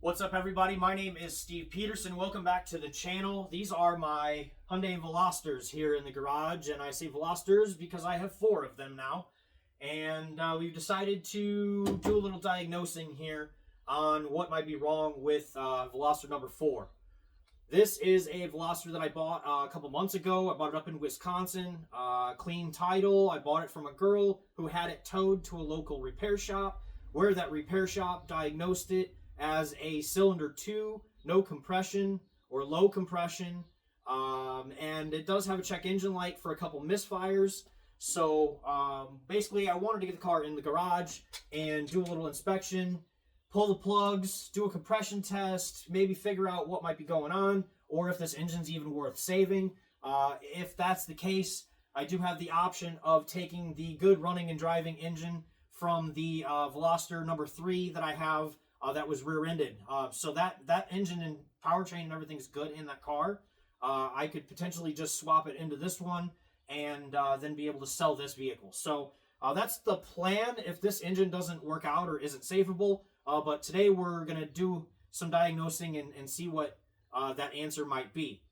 What's up, everybody? My name is Steve Peterson. Welcome back to the channel. These are my Hyundai Velosters here in the garage, and I say Velosters because I have 4 of them now. And we've decided to do a little diagnosing here on what might be wrong with Veloster number 4. This is a Veloster that I bought a couple months ago. I bought it up in Wisconsin. Clean title. I bought it from a girl who had it towed to a local repair shop, where that repair shop diagnosed it as a cylinder 2, no compression or low compression, and it does have a check engine light for a couple misfires. So basically I wanted to get the car in the garage and do a little inspection, pull the plugs, do a compression test, maybe figure out what might be going on, or if this engine's even worth saving. If that's the case, I do have the option of taking the good running and driving engine from the Veloster number 3 that I have that was rear-ended. So that engine and powertrain and everything's good in that car. I could potentially just swap it into this one and then be able to sell this vehicle. So that's the plan if this engine doesn't work out or isn't savable. But today we're going to do some diagnosing and see what that answer might be.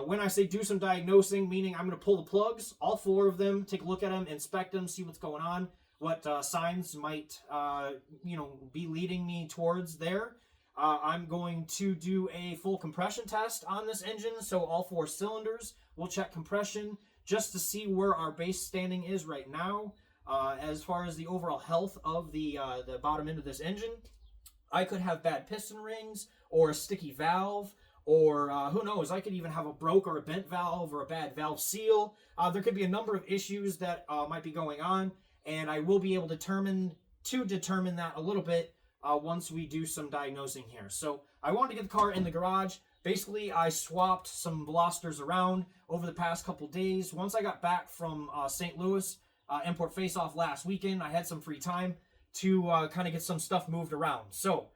When I say do some diagnosing, meaning I'm going to pull the plugs, all 4 of them, take a look at them, inspect them, see what's going on, what signs might be leading me towards there. I'm going to do a full compression test on this engine, so all 4 cylinders. We'll check compression just to see where our base standing is right now as far as the overall health of the bottom end of this engine. I could have bad piston rings or a sticky valve, or who knows, I could even have a broke or a bent valve or a bad valve seal. There could be a number of issues that might be going on, and I will be able to determine that a little bit once we do some diagnosing here. So I wanted to get the car in the garage. Basically, I swapped some Velosters around over the past couple days. Once I got back from St. Louis Import Face-Off last weekend, I had some free time to kind of get some stuff moved around. So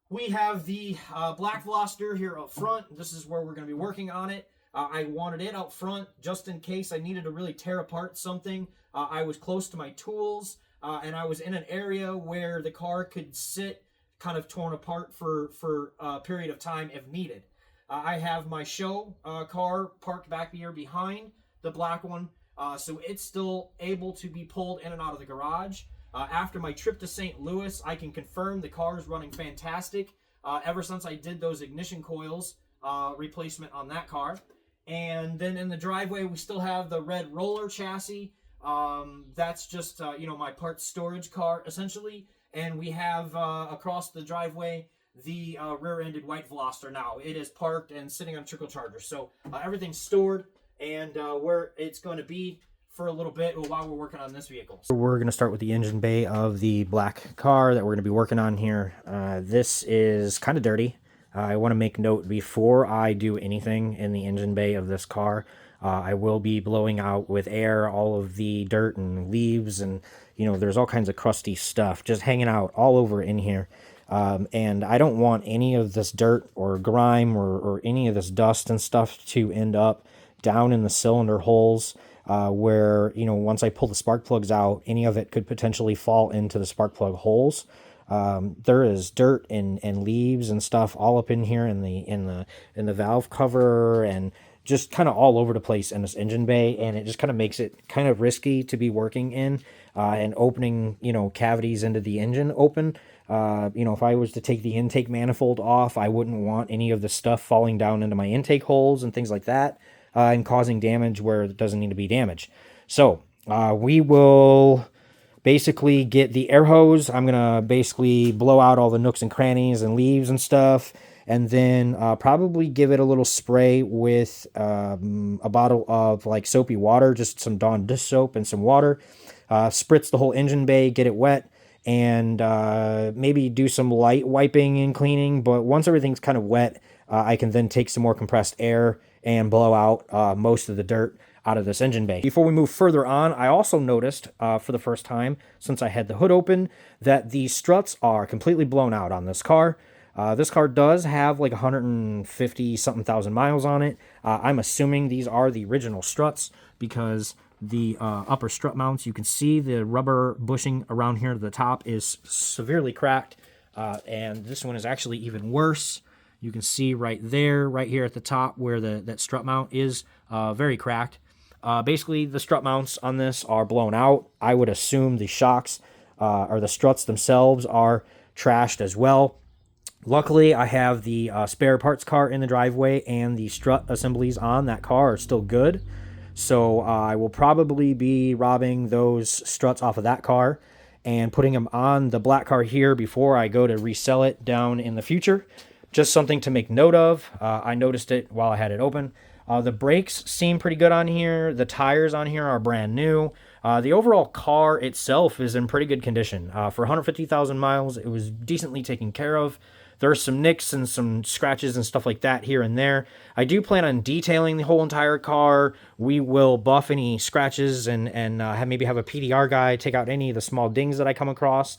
we have the black Veloster here up front. This is where we're going to be working on it. I wanted it out front just in case I needed to really tear apart something. I was close to my tools, and I was in an area where the car could sit kind of torn apart for a period of time if needed. I have my show car parked back here behind the black one, so it's still able to be pulled in and out of the garage. After my trip to St. Louis, I can confirm the car is running fantastic ever since I did those ignition coils replacement on that car. And then in the driveway, we still have the red roller chassis. That's just, my parts storage car, essentially. And we have across the driveway the rear-ended white Veloster now. It is parked and sitting on a trickle charger. So everything's stored and where it's going to be for a little bit while we're working on this vehicle. So we're going to start with the engine bay of the black car that we're going to be working on here. This is kind of dirty. I want to make note before I do anything in the engine bay of this car, I will be blowing out with air all of the dirt and leaves, and there's all kinds of crusty stuff just hanging out all over in here. And I don't want any of this dirt or grime or any of this dust and stuff to end up down in the cylinder holes where, once I pull the spark plugs out, any of it could potentially fall into the spark plug holes. There is dirt and leaves and stuff all up in here in the valve cover and just kind of all over the place in this engine bay, and it just kind of makes it kind of risky to be working in and opening cavities into the engine open. If I was to take the intake manifold off, I wouldn't want any of the stuff falling down into my intake holes and things like that and causing damage where it doesn't need to be damaged. So we will basically get the air hose. I'm going to basically blow out all the nooks and crannies and leaves and stuff, and then probably give it a little spray with a bottle of like soapy water, just some Dawn dish soap and some water. Spritz the whole engine bay, get it wet, and maybe do some light wiping and cleaning. But once everything's kind of wet, I can then take some more compressed air and blow out most of the dirt out of this engine bay. Before we move further on, I also noticed for the first time since I had the hood open that the struts are completely blown out on this car. This car does have like 150 something thousand miles on it. I'm assuming these are the original struts because the upper strut mounts, you can see the rubber bushing around here to the top is severely cracked. And this one is actually even worse. You can see right there, right here at the top where that strut mount is very cracked. Basically, the strut mounts on this are blown out. I would assume the shocks or the struts themselves are trashed as well. Luckily, I have the spare parts car in the driveway, and the strut assemblies on that car are still good. So I will probably be robbing those struts off of that car and putting them on the black car here before I go to resell it down in the future. Just something to make note of. I noticed it while I had it open. The brakes seem pretty good on here. The tires on here are brand new. The overall car itself is in pretty good condition. For 150,000 miles, it was decently taken care of. There's some nicks and some scratches and stuff like that here and there. I do plan on detailing the whole entire car. We will buff any scratches and maybe have a PDR guy take out any of the small dings that I come across.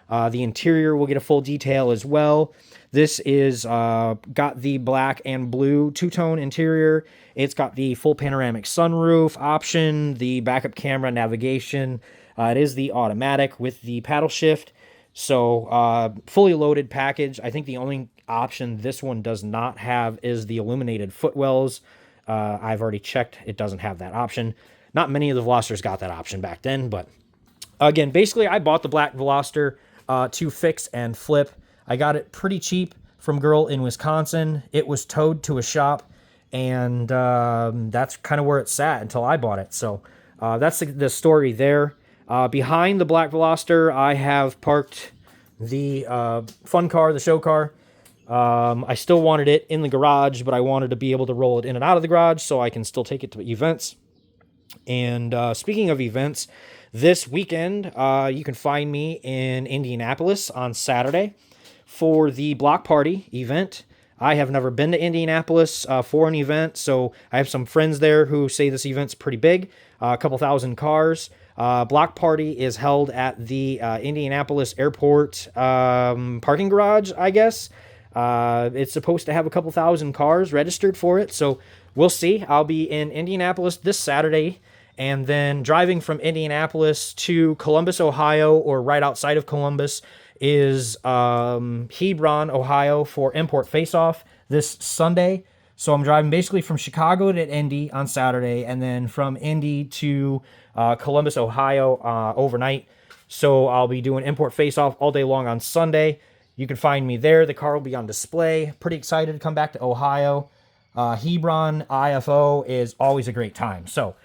The interior will get a full detail as well. This is got the black and blue two-tone interior. It's got the full panoramic sunroof option, the backup camera, navigation. It is the automatic with the paddle shift. So fully loaded package. I think the only option this one does not have is the illuminated footwells. I've already checked. It doesn't have that option. Not many of the Velosters got that option back then, but again, basically I bought the black Veloster to fix and flip. I got it pretty cheap from a girl in Wisconsin. It was towed to a shop, and that's kind of where it sat until I bought it. So that's the story there. Behind the black Veloster, I have parked the fun car, the show car. I still wanted it in the garage, but I wanted to be able to roll it in and out of the garage so I can still take it to events. And speaking of events, this weekend, you can find me in Indianapolis on Saturday for the Block Party event. I have never been to Indianapolis for an event, so I have some friends there who say this event's pretty big, a couple thousand cars. Block Party is held at the Indianapolis Airport parking garage, I guess. It's supposed to have a couple thousand cars registered for it, so we'll see. I'll be in Indianapolis this Saturday, and then driving from Indianapolis to Columbus, Ohio, or right outside of Columbus, is Hebron, Ohio, for Import Face-Off this Sunday. So I'm driving basically from Chicago to Indy on Saturday, and then from Indy to Columbus, Ohio overnight. So I'll be doing Import Face-Off all day long on Sunday. You can find me there. The car will be on display. Pretty excited to come back to Ohio. Hebron IFO is always a great time. So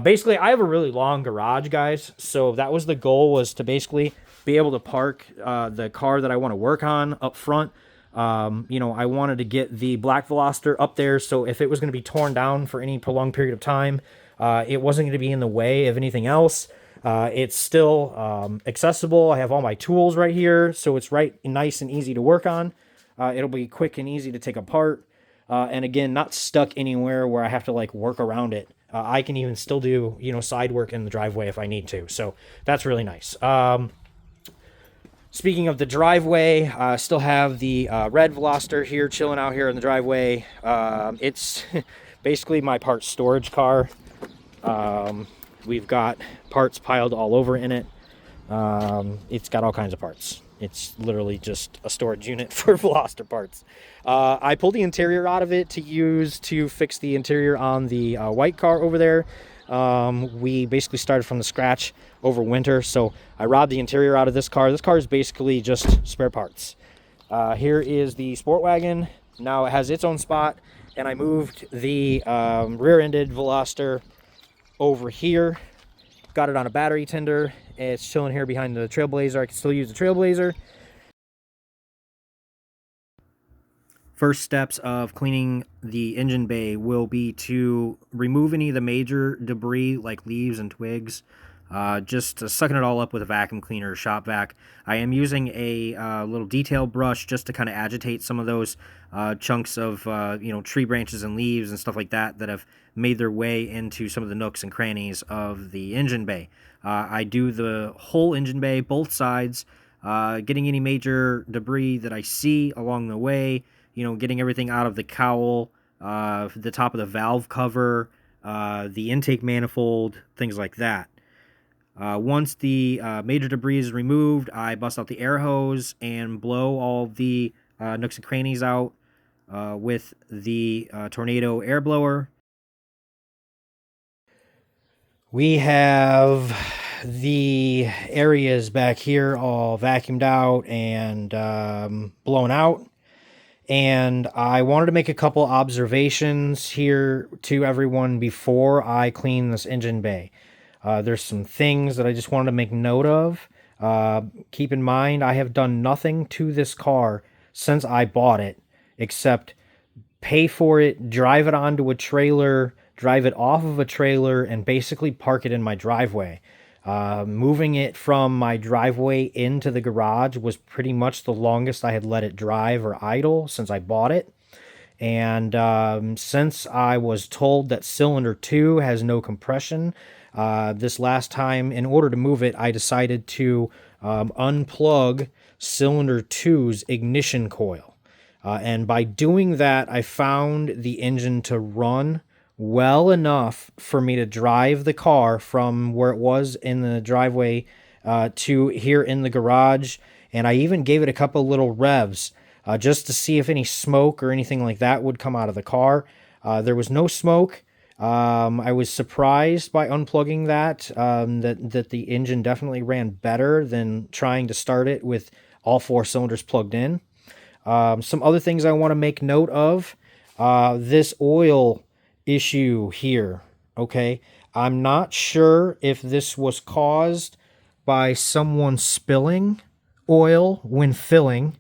basically, I have a really long garage, guys. So that was the goal, was to basically be able to park the car that I want to work on up front. I wanted to get the black Veloster up there, so if it was going to be torn down for any prolonged period of time, it wasn't going to be in the way of anything else. It's still accessible. I have all my tools right here, so it's right nice and easy to work on. It'll be quick and easy to take apart. And again, not stuck anywhere where I have to work around it. I can even still do, side work in the driveway if I need to. So that's really nice. Speaking of the driveway, I still have the red Veloster here chilling out here in the driveway. It's basically my parts storage car. We've got parts piled all over in it. It's got all kinds of parts. It's literally just a storage unit for Veloster parts. I pulled the interior out of it to use to fix the interior on the white car over there. We basically started from the scratch over winter, so I robbed the interior out of this car. This car is basically just spare parts. Here is the Sport Wagon. Now it has its own spot, and I moved the rear-ended Veloster over here. Got it on a battery tender. It's chilling here behind the Trailblazer. I can still use the Trailblazer. First steps of cleaning the engine bay will be to remove any of the major debris like leaves and twigs, just sucking it all up with a vacuum cleaner or shop vac. I am using a little detail brush just to kind of agitate some of those chunks of tree branches and leaves and stuff like that that have made their way into some of the nooks and crannies of the engine bay. I do the whole engine bay, both sides, getting any major debris that I see along the way, getting everything out of the cowl, the top of the valve cover, the intake manifold, things like that. Once the major debris is removed, I bust out the air hose and blow all the nooks and crannies out with the Tornado air blower. We have the areas back here all vacuumed out and blown out. And I wanted to make a couple observations here to everyone before I clean this engine bay. There's some things that I just wanted to make note of. Keep in mind, I have done nothing to this car since I bought it, except pay for it, drive it onto a trailer, drive it off of a trailer, and basically park it in my driveway. Moving it from my driveway into the garage was pretty much the longest I had let it drive or idle since I bought it. And since I was told that cylinder 2 has no compression, this last time, in order to move it, I decided to unplug cylinder 2's ignition coil. And by doing that, I found the engine to run well enough for me to drive the car from where it was in the driveway to here in the garage. And I even gave it a couple little revs just to see if any smoke or anything like that would come out of the car. There was no smoke. I was surprised by unplugging that, that the engine definitely ran better than trying to start it with all 4 cylinders plugged in. Some other things I want to make note of, this oil issue here, okay? I'm not sure if this was caused by someone spilling oil when filling,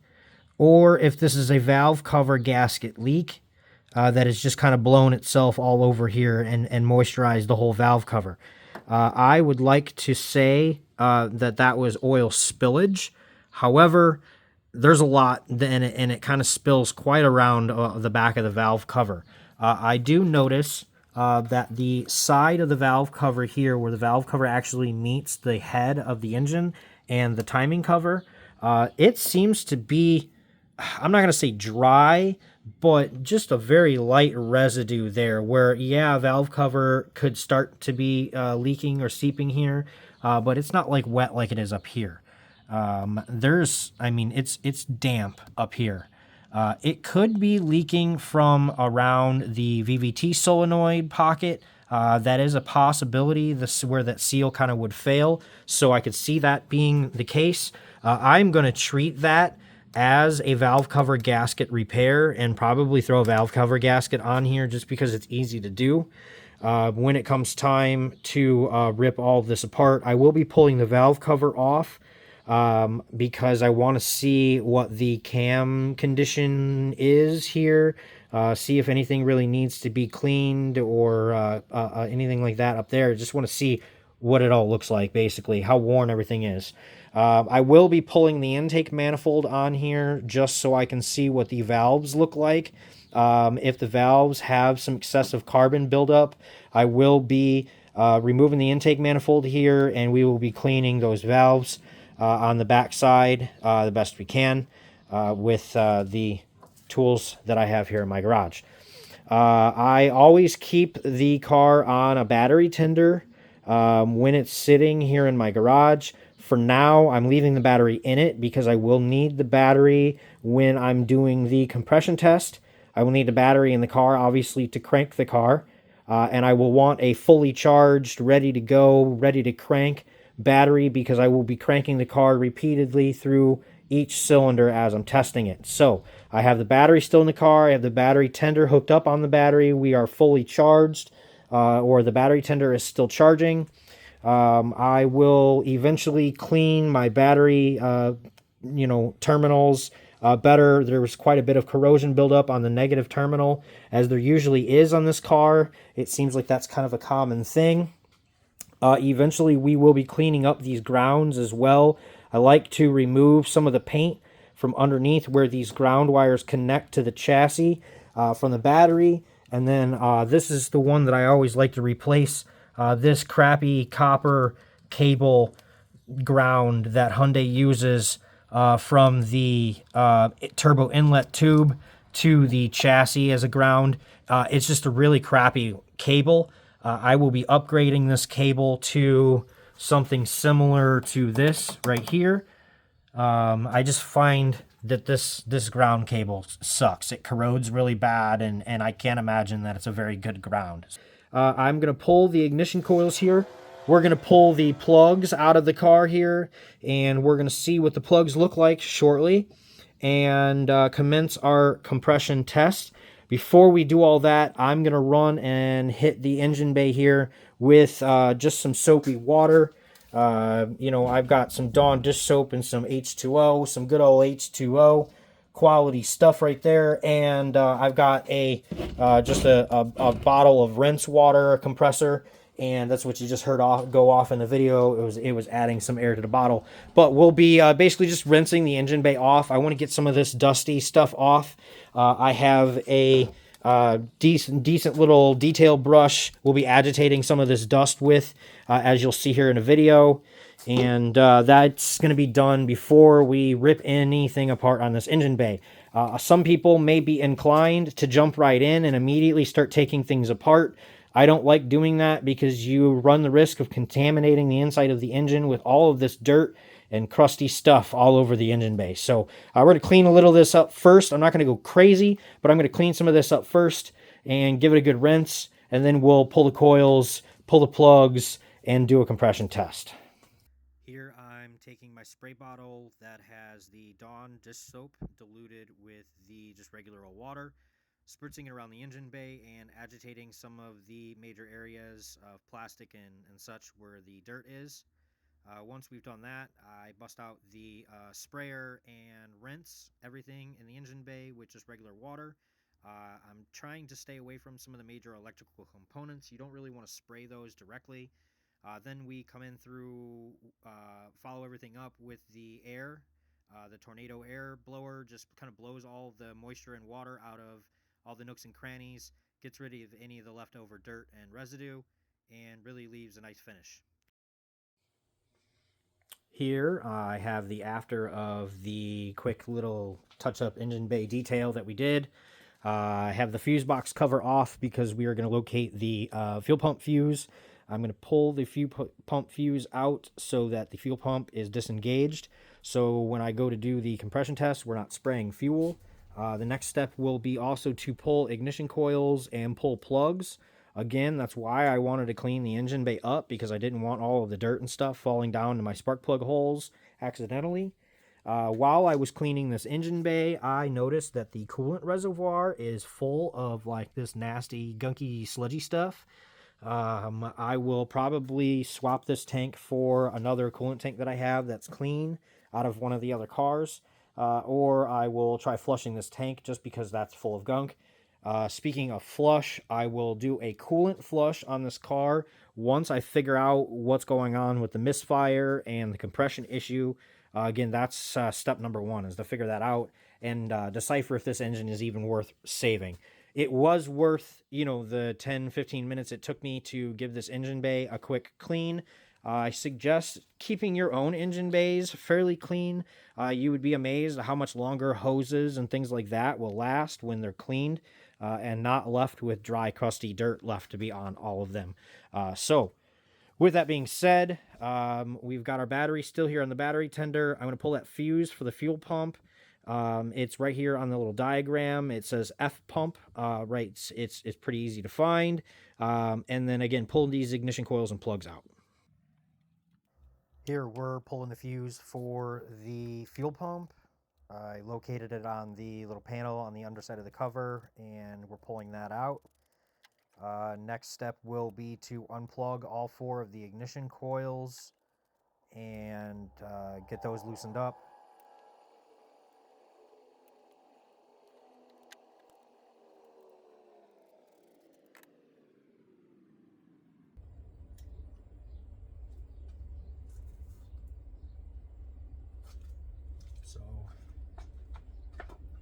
or if this is a valve cover gasket leak that has just kind of blown itself all over here and moisturized the whole valve cover. I would like to say that was oil spillage. However, there's a lot in it, and it kind of spills quite around the back of the valve cover. I do notice that the side of the valve cover here, where the valve cover actually meets the head of the engine and the timing cover, it seems to be, I'm not going to say dry, but just a very light residue there where, yeah, valve cover could start to be leaking or seeping here, but it's not like wet like it is up here. It's damp up here. It could be leaking from around the VVT solenoid pocket. That is a possibility. This is where that seal kind of would fail. So I could see that being the case. I'm going to treat that as a valve cover gasket repair and probably throw a valve cover gasket on here just because it's easy to do. When it comes time to rip all of this apart, I will be pulling the valve cover off. Because I want to see what the cam condition is here, see if anything really needs to be cleaned or anything like that up there. Just want to see what it all looks like, basically, how worn everything is. I will be pulling the intake manifold on here just so I can see what the valves look like. If the valves have some excessive carbon buildup, I will be removing the intake manifold here, and we will be cleaning those valves on the back side the best we can with the tools that I have here in my garage. I always keep the car on a battery tender when it's sitting here in my garage. For now, I'm leaving the battery in it because I will need the battery when I'm doing the compression test. I will need the battery in the car, obviously, to crank the car. And I will want a fully charged, ready to go, ready to crank battery because I will be cranking the car repeatedly through each cylinder as I'm testing it. So I have the battery still in the car. I have the battery tender hooked up on the battery. We are fully charged, or the battery tender is still charging. I will eventually clean my battery, terminals better. There was quite a bit of corrosion buildup on the negative terminal, as there usually is on this car. It seems like that's kind of a common thing. Eventually, we will be cleaning up these grounds as well. I like to remove some of the paint from underneath where these ground wires connect to the chassis from the battery. And then this is the one that I always like to replace. This crappy copper cable ground that Hyundai uses from the turbo inlet tube to the chassis as a ground. It's just a really crappy cable. I will be upgrading this cable to something similar to this right here. I just find that this ground cable sucks. It corrodes really bad, and I can't imagine that it's a very good ground. I'm going to pull the ignition coils here. We're going to pull the plugs out of the car here, and we're going to see what the plugs look like shortly, and commence our compression test. Before we do all that, I'm going to run and hit the engine bay here with just some soapy water. You know, I've got some Dawn dish soap and some H2O, some good old H2O quality stuff right there. And I've got a just a bottle of rinse water, a compressor, and that's what you just heard go off in the video. It was adding some air to the bottle. But we'll be basically just rinsing the engine bay off. I want to get some of this dusty stuff off. I have a decent little detail brush we'll be agitating some of this dust with, as you'll see here in a video. And that's going to be done before we rip anything apart on this engine bay. Some people may be inclined to jump right in and immediately start taking things apart. I don't like doing that because you run the risk of contaminating the inside of the engine with all of this dirt and crusty stuff all over the engine bay. So we're going to clean a little of this up first. I'm not going to go crazy, but I'm going to clean some of this up first and give it a good rinse, and then we'll pull the coils, pull the plugs, and do a compression test. Here I'm taking my spray bottle that has the Dawn dish soap diluted with the just regular old water, spritzing it around the engine bay and agitating some of the major areas of plastic and such where the dirt is. Once we've done that, I bust out the sprayer and rinse everything in the engine bay with just regular water. I'm trying to stay away from some of the major electrical components. You don't really want to spray those directly. Then we come in through, follow everything up with the air. The tornado air blower just kind of blows all the moisture and water out of all the nooks and crannies, gets rid of any of the leftover dirt and residue, and really leaves a nice finish. Here I have the after of the quick little touch-up engine bay detail that we did. I have the fuse box cover off because we are going to locate the fuel pump fuse. I'm going to pull the fuel pump fuse out so that the fuel pump is disengaged. So when I go to do the compression test, we're not spraying fuel. The next step will be also to pull ignition coils and pull plugs. Again, that's why I wanted to clean the engine bay up, because I didn't want all of the dirt and stuff falling down to my spark plug holes accidentally. While I was cleaning this engine bay, I noticed that the coolant reservoir is full of like this nasty, gunky, sludgy stuff. I will probably swap this tank for another coolant tank that I have that's clean out of one of the other cars. Or I will try flushing this tank just because that's full of gunk. Speaking of flush, I will do a coolant flush on this car once I figure out what's going on with the misfire and the compression issue. Again, that's step number one, is to figure that out and decipher if this engine is even worth saving. It was worth, you know, the 10-15 minutes it took me to give this engine bay a quick clean. I suggest keeping your own engine bays fairly clean. You would be amazed at how much longer hoses and things like that will last when they're cleaned and not left with dry, crusty dirt left to be on all of them. So with that being said, we've got our battery still here on the battery tender. I'm going to pull that fuse for the fuel pump. It's right here on the little diagram. It says F pump, right? It's pretty easy to find. And then again, pull these ignition coils and plugs out. Here we're pulling the fuse for the fuel pump. I located it on the little panel on the underside of the cover, and we're pulling that out. Next step will be to unplug all 4 of the ignition coils and get those loosened up. So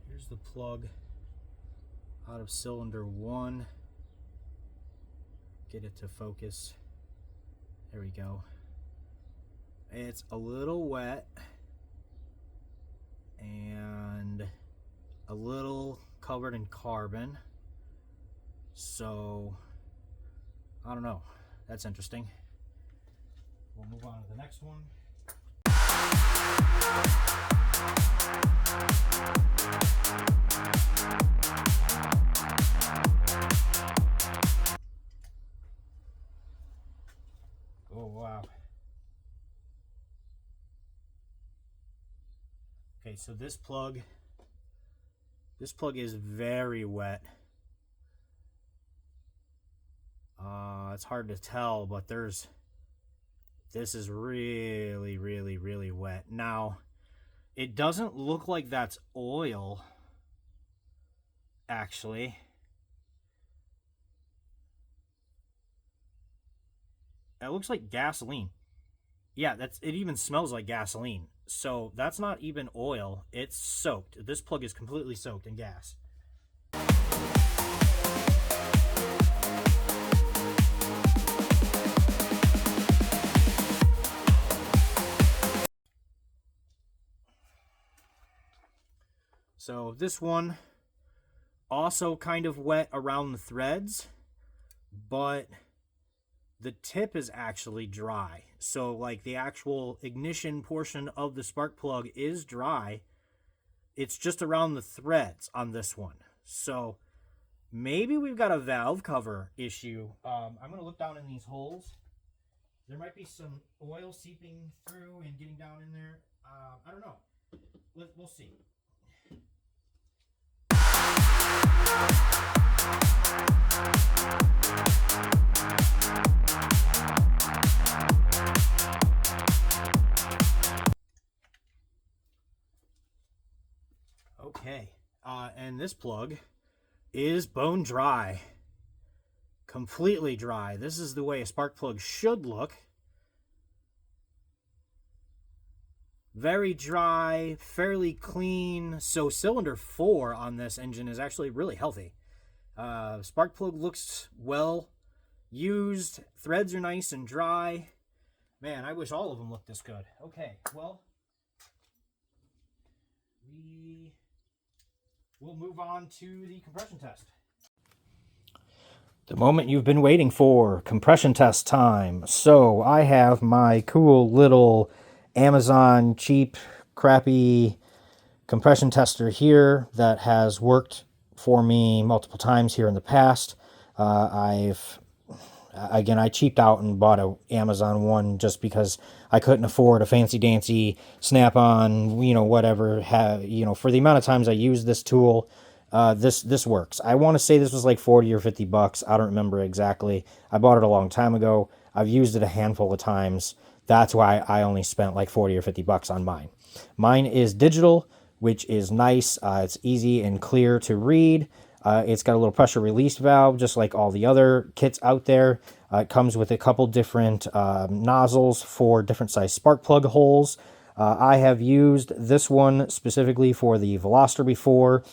here's the plug out of cylinder 1. Get it to focus. There we go. It's a little wet and a little covered in carbon. So I don't know. That's interesting. We'll move on to the next one. Oh, wow. Okay, so this plug is very wet. It's hard to tell, but this is really, really, really wet. Now, it doesn't look like that's oil, actually. It looks like gasoline. Yeah, it even smells like gasoline. So that's not even oil. It's soaked. This plug is completely soaked in gas. So this one also kind of wet around the threads, but the tip is actually dry. So like the actual ignition portion of the spark plug is dry. It's just around the threads on this one. So maybe we've got a valve cover issue. I'm going to look down in these holes. There might be some oil seeping through and getting down in there. I don't know. We'll see. Okay, and this plug is bone dry. Completely dry. This is the way a spark plug should look. Very dry, fairly clean. So cylinder 4 on this engine is actually really healthy. Spark plug looks well used. Threads are nice and dry. Man, I wish all of them looked this good. Okay, well, we'll move on to the compression test. The moment you've been waiting for, compression test time. So I have my cool little Amazon cheap, crappy compression tester here that has worked for me multiple times here in the past. I cheaped out and bought a Amazon one just because I couldn't afford a fancy dancy Snap-on, whatever. For the amount of times I use this tool, this works. I want to say this was like 40 or 50 bucks. I don't remember exactly. I bought it a long time ago. I've used it a handful of times. That's why I only spent like 40 or 50 bucks on mine. Mine is digital, which is nice. It's easy and clear to read. It's got a little pressure release valve, just like all the other kits out there. It comes with a couple different nozzles for different size spark plug holes. I have used this one specifically for the Veloster before.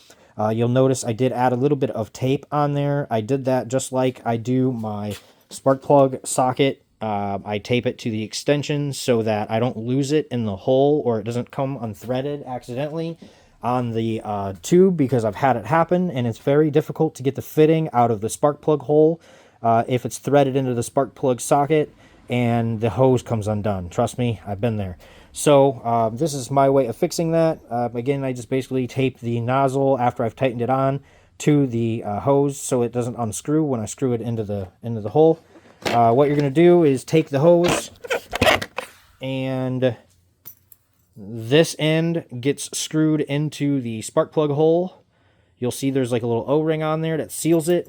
You'll notice I did add a little bit of tape on there. I did that just like I do my spark plug socket. I tape it to the extension so that I don't lose it in the hole or it doesn't come unthreaded accidentally on the tube, because I've had it happen and it's very difficult to get the fitting out of the spark plug hole if it's threaded into the spark plug socket and the hose comes undone. Trust me, I've been there. So this is my way of fixing that. Again, I just basically tape the nozzle after I've tightened it on to the hose so it doesn't unscrew when I screw it into the hole. What you're going to do is take the hose, and this end gets screwed into the spark plug hole. You'll see there's like a little O-ring on there that seals it.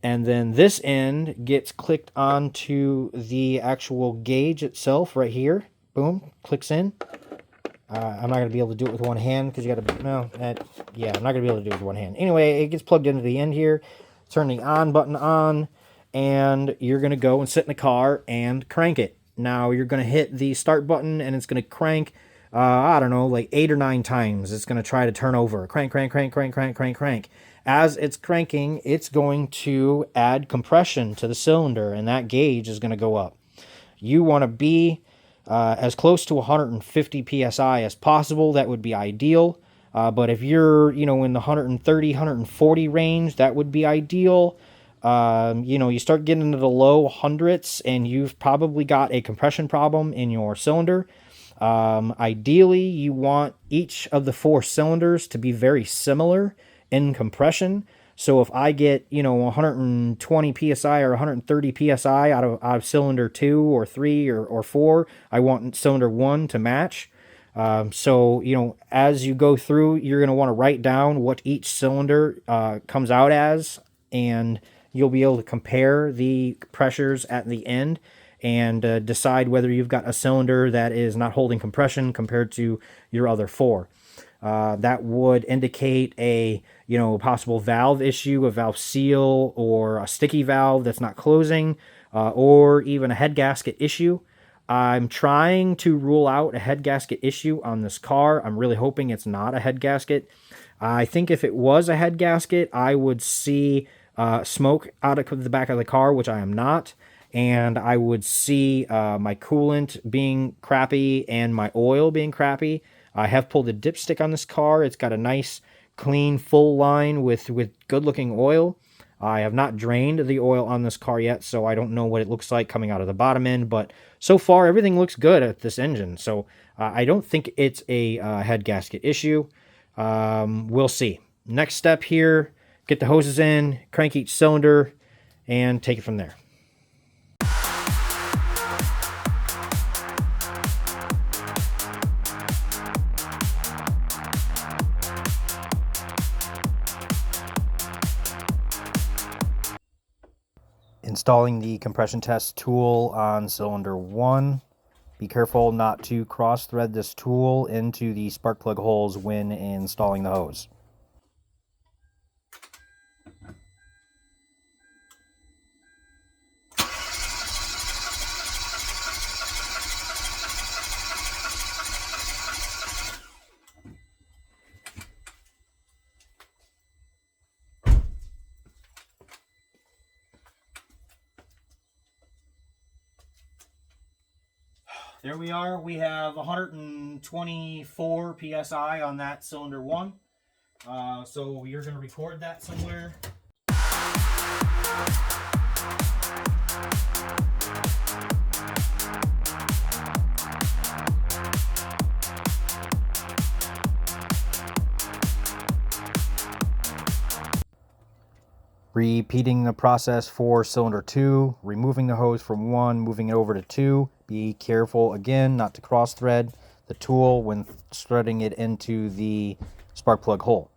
And then this end gets clicked onto the actual gauge itself right here. Boom, clicks in. I'm not going to be able to do it with one hand because you got to, I'm not going to be able to do it with one hand. Anyway, it gets plugged into the end here. Turn the on button on, and you're going to go and sit in the car and crank it. Now you're going to hit the start button and it's going to crank, I don't know, like 8 or 9 times. It's going to try to turn over. Crank, crank, crank, crank, crank, crank, crank. As it's cranking, it's going to add compression to the cylinder, and that gauge is going to go up. You want to be as close to 150 psi as possible. That would be ideal. But if you're, in the 130, 140 range, that would be ideal. You start getting into the low hundreds and you've probably got a compression problem in your cylinder. Ideally, you want each of the 4 cylinders to be very similar in compression. So if I get, 120 psi or 130 psi out of cylinder 2 or 3 or 4, I want cylinder 1 to match. As you go through, you're going to want to write down what each cylinder comes out as, and you'll be able to compare the pressures at the end and decide whether you've got a cylinder that is not holding compression compared to your other 4. That would indicate a possible valve issue, a valve seal, or a sticky valve that's not closing, or even a head gasket issue. I'm trying to rule out a head gasket issue on this car. I'm really hoping it's not a head gasket. I think if it was a head gasket, I would see smoke out of the back of the car, which I am not. And I would see my coolant being crappy and my oil being crappy. I have pulled a dipstick on this car. It's got a nice, clean, full line with good-looking oil. I have not drained the oil on this car yet, so I don't know what it looks like coming out of the bottom end. But so far, everything looks good at this engine. So I don't think it's a head gasket issue. We'll see. Next step here, get the hoses in, crank each cylinder, and take it from there. Installing the compression test tool on cylinder 1. Be careful not to cross thread this tool into the spark plug holes when installing the hose. There we are. We have 124 psi on that cylinder 1. So you're going to record that somewhere. Repeating the process for cylinder 2, removing the hose from 1, moving it over to 2. Be careful again not to cross thread the tool when threading it into the spark plug hole.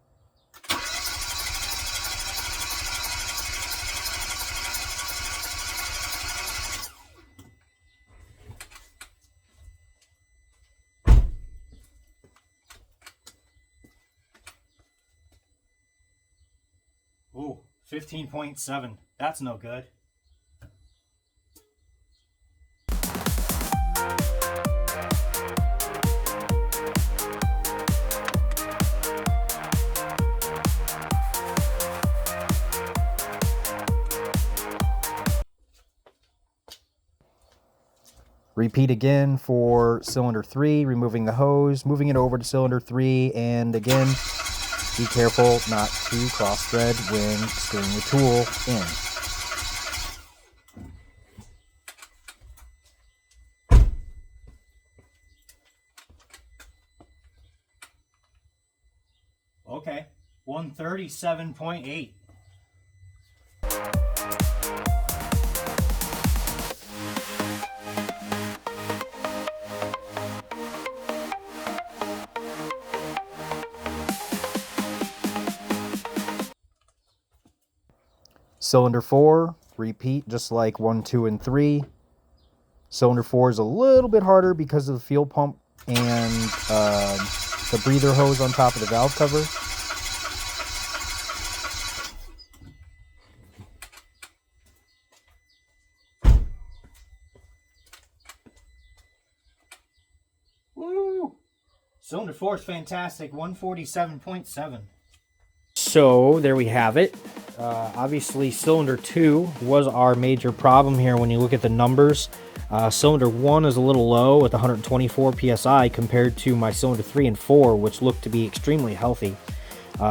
Ooh, 15.7. That's no good. Repeat again for cylinder 3, removing the hose, moving it over to cylinder 3, and again, be careful not to cross thread when screwing the tool in. Okay, 137.8. Cylinder 4, repeat just like 1, 2, and 3. Cylinder 4 is a little bit harder because of the fuel pump and the breather hose on top of the valve cover. Woo! Cylinder 4 is fantastic, 147.7. So there we have it. Obviously, cylinder 2 was our major problem here when you look at the numbers. Cylinder 1 is a little low at 124 psi compared to my cylinder 3 and 4, which looked to be extremely healthy.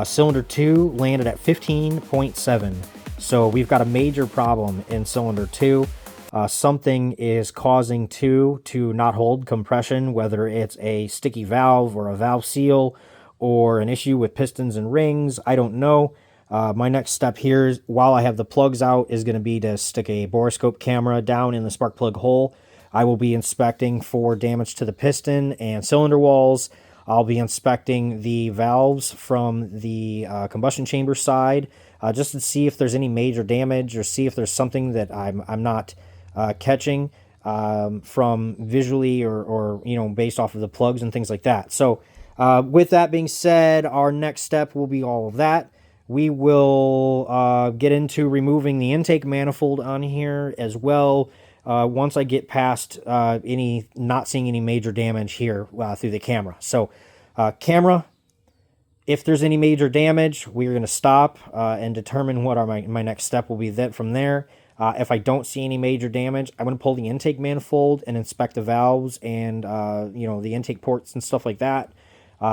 Cylinder 2 landed at 15.7. So we've got a major problem in cylinder 2. Something is causing 2 to not hold compression, whether it's a sticky valve or a valve seal or an issue with pistons and rings. I don't know. My next step here, while I have the plugs out, is going to be to stick a borescope camera down in the spark plug hole. I will be inspecting for damage to the piston and cylinder walls. I'll be inspecting the valves from the combustion chamber side, just to see if there's any major damage or see if there's something that I'm not catching from visually or based off of the plugs and things like that. So with that being said, our next step will be all of that. We will get into removing the intake manifold on here as well. Once I get past not seeing any major damage here through the camera. So camera, if there's any major damage, we're going to stop and determine what my next step will be from there. If I don't see any major damage, I'm going to pull the intake manifold and inspect the valves and the intake ports and stuff like that,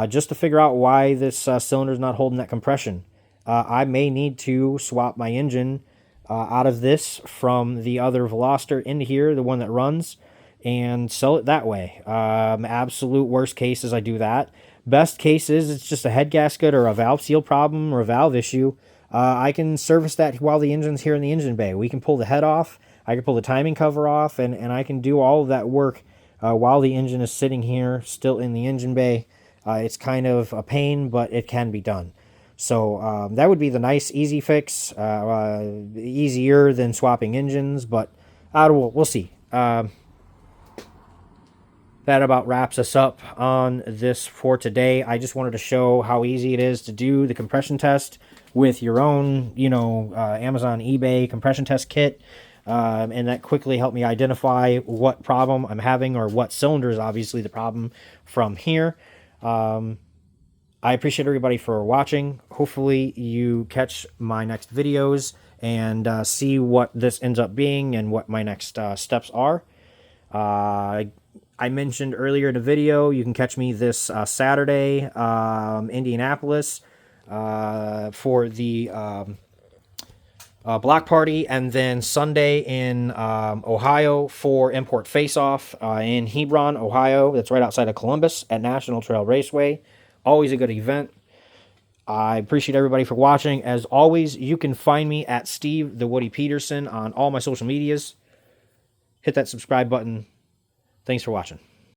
just to figure out why this cylinder is not holding that compression. I may need to swap my engine out of this from the other Veloster into here, the one that runs, and sell it that way. Absolute worst case is I do that. Best case is it's just a head gasket or a valve seal problem or a valve issue. I can service that while the engine's here in the engine bay. We can pull the head off, I can pull the timing cover off, and I can do all of that work while the engine is sitting here still in the engine bay. It's kind of a pain, but it can be done. So that would be the nice, easy fix. Easier than swapping engines, but we'll see. That about wraps us up on this for today. I just wanted to show how easy it is to do the compression test with your own, Amazon, eBay compression test kit. And that quickly helped me identify what problem I'm having or what cylinder is obviously the problem from here. I appreciate everybody for watching. Hopefully you catch my next videos and see what this ends up being and what my next steps are. I mentioned earlier in the video, you can catch me this Saturday, Indianapolis, for the block party, and then Sunday in Ohio for Import Face-Off in Hebron, Ohio. That's right outside of Columbus at National Trail Raceway. Always a good event. I appreciate everybody for watching. As always, you can find me at Steve the Woody Peterson on all my social medias. Hit that subscribe button. Thanks for watching.